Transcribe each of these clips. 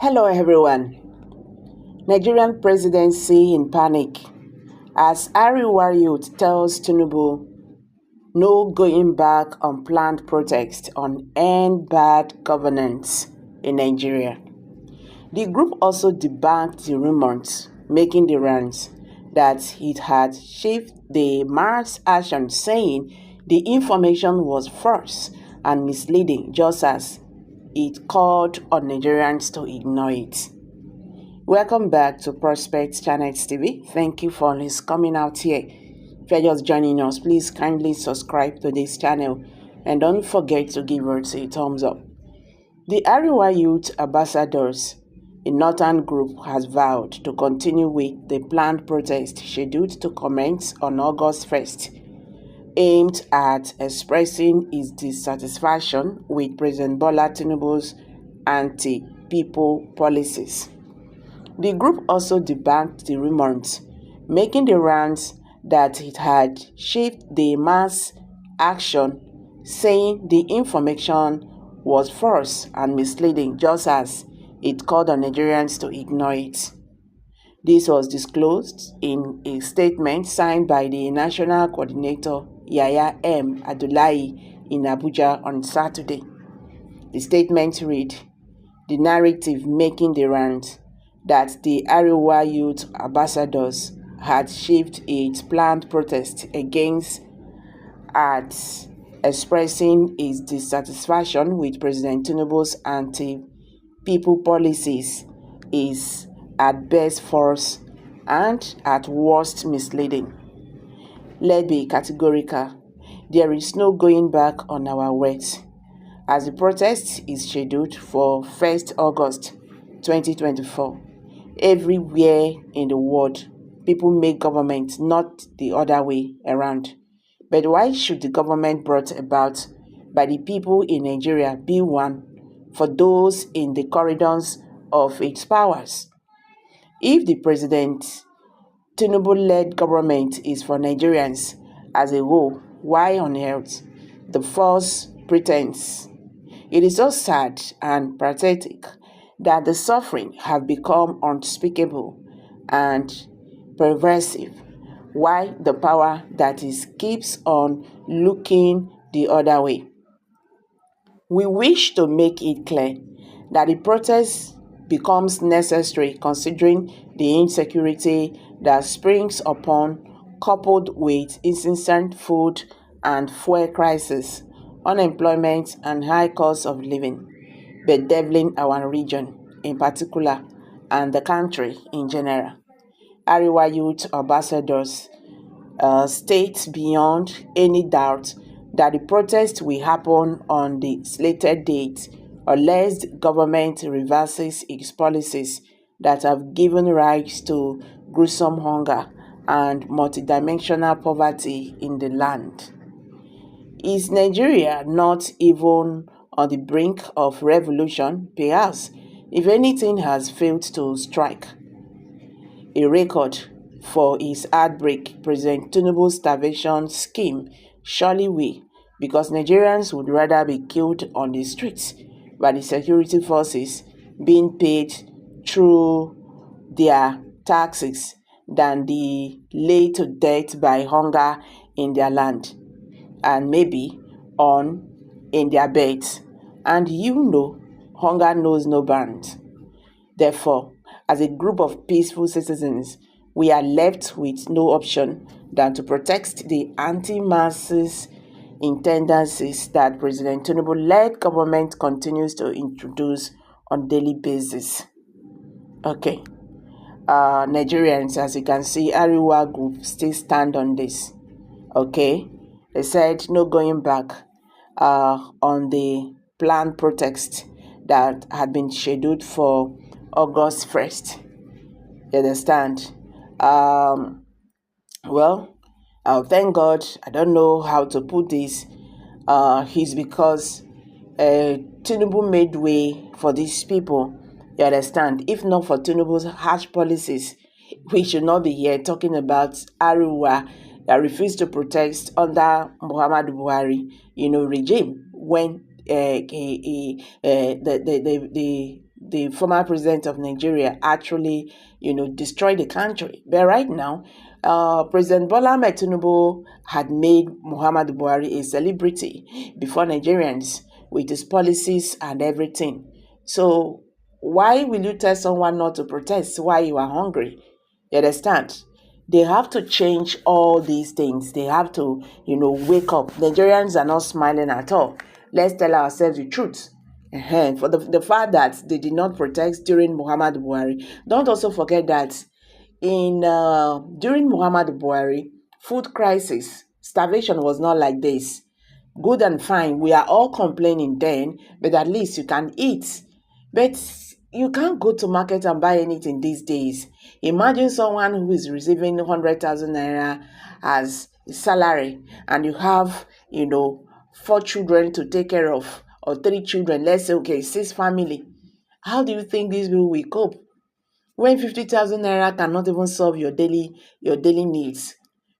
Hello everyone. Nigerian presidency in panic as Arewa youth tells Tinubu no going back on planned protest on end bad governance in Nigeria. The group also debunked the rumors making the rounds that it had shifted the mass action, saying the information was false and misleading, just as it called on Nigerians to ignore it. Welcome back to Prospect Channel TV. Thank you for always coming out here. If you're just joining us, please kindly subscribe to this channel and don't forget to give us a thumbs up. The Arewa Youth Ambassadors, a northern group, has vowed to continue with the planned protest scheduled to commence on August 1st, aimed at expressing its dissatisfaction with President Bola Tinubu's anti-people policies. The group also debunked the rumors making the rounds that it had shifted the mass action, saying the information was false and misleading, just as it called on Nigerians to ignore it. This was disclosed in a statement signed by the National Coordinator Yahya M. Abdullahi in Abuja on Saturday. The statement read, "The narrative making the rounds that the Arewa Youth Ambassadors had shifted its planned protest against at expressing its dissatisfaction with President Tinubu's anti-people policies is at best false and at worst misleading. Let's be categorical. There is no going back on our words, as the protest is scheduled for 1st August 2024. Everywhere in the world, people make government, not the other way around. But why should the government brought about by the people in Nigeria be one for those in the corridors of its powers? If the President Tinubu-led government is for Nigerians as a whole, why on earth the false pretense? It is so sad and pathetic that the suffering have become unspeakable and pervasive, while the power that is keeps on looking the other way. We wish to make it clear that the protest becomes necessary considering the insecurity that springs upon, coupled with incessant food and fuel crisis, unemployment and high cost of living, bedeviling our region in particular and the country in general. Arewa Youth Ambassadors states beyond any doubt that the protest will happen on the slated date unless the government reverses its policies that have given rise to gruesome hunger and multidimensional poverty in the land. Is Nigeria not even on the brink of revolution? Perhaps, if anything has failed to strike a record for its outbreak, President Tinubu's starvation scheme surely will, because Nigerians would rather be killed on the streets by the security forces being paid through their taxes than be laid to death by hunger in their land and maybe in their beds. And hunger knows no bounds. Therefore, as a group of peaceful citizens, we are left with no option than to protect the anti-masses tendencies that President Tinubu-led government continues to introduce on a daily basis. Okay. Nigerians, as you can see, Arewa group still stand on this. Okay. They said no going back on the planned protest that had been scheduled for August 1st. You understand? Thank God. I don't know how to put this. It's because Tinubu made way for these people. You understand? If not for Tinubu's harsh policies, we should not be here talking about Arewa that refused to protest under Muhammadu Buhari, regime when the the former president of Nigeria, actually, destroy the country. But right now, President Bola Ahmed Tinubu had made Muhammadu Buhari a celebrity before Nigerians with his policies and everything. So why will you tell someone not to protest while you are hungry? You understand? They have to change all these things. They have to, wake up. Nigerians are not smiling at all. Let's tell ourselves the truth. For the fact that they did not protest during Muhammad Buhari, don't also forget that in during Muhammad Buhari, food crisis, starvation was not like this. Good and fine, we are all complaining then, but at least you can eat. But you can't go to market and buy anything these days. Imagine someone who is receiving 100,000 naira as salary, and you have, 4 children to take care of, or 3 children. Let's say, okay, 6 family. How do you think these people will cope when 50,000 naira cannot even solve your daily needs?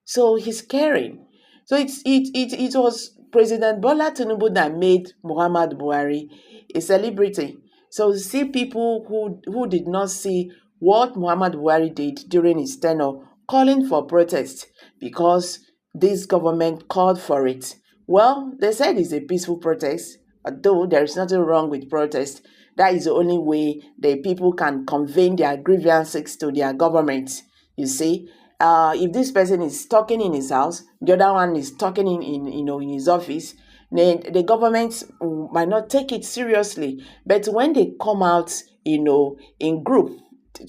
So he's caring. So it was President Bola Tinubu that made Muhammad Buhari a celebrity. So see people who did not see what Muhammad Buhari did during his tenure, calling for protest because this government called for it. Well, they said it's a peaceful protest, although there is nothing wrong with protest. That is the only way the people can convey their grievances to their government. You see, if this person is talking in his house, the other one is talking in his office, then the government might not take it seriously. But when they come out, in group,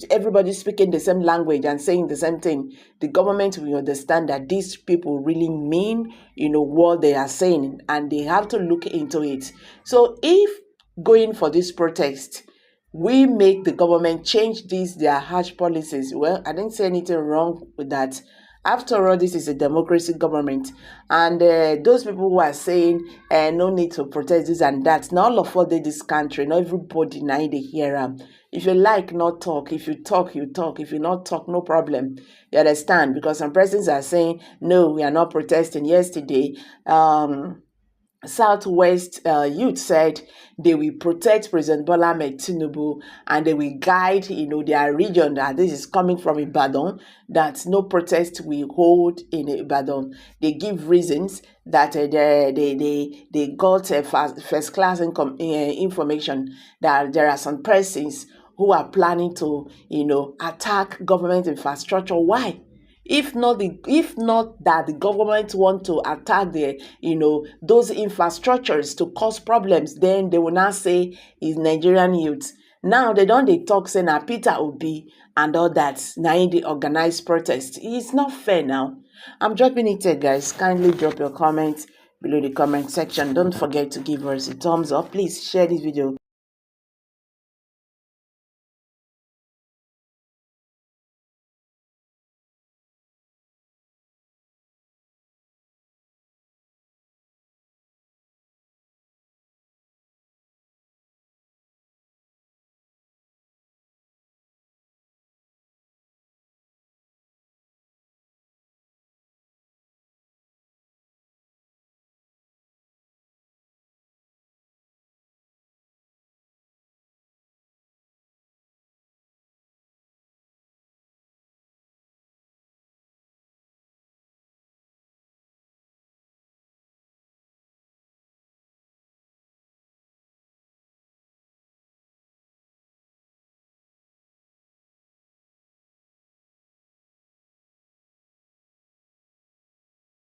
everybody speaking the same language and saying the same thing, the government will understand that these people really mean, what they are saying, and they have to look into it. So if going for this protest, we make the government change their harsh policies, well, I didn't say anything wrong with that. After all, this is a democracy government, and those people who are saying no need to protest this and that, not all of us in this country, not everybody now they hear them. If you like, not talk. If you talk, you talk. If you not talk, no problem. You understand? Because some persons are saying no, we are not protesting. Yesterday, Southwest youth said they will protect President Bola Ahmed Tinubu, and they will guide, their region, that this is coming from Ibadan, that no protest will hold in Ibadan. They give reasons that they got first class information that there are some persons who are planning to, attack government infrastructure. Why? If not that the government want to attack those infrastructures to cause problems, then they will not say is Nigerian youth. Now they talk say na Peter Obi and all that. Now in the organized protest, it's not fair. Now I'm dropping it here, guys. Kindly drop your comments below the comment section. Don't forget to give us a thumbs up. Please share this video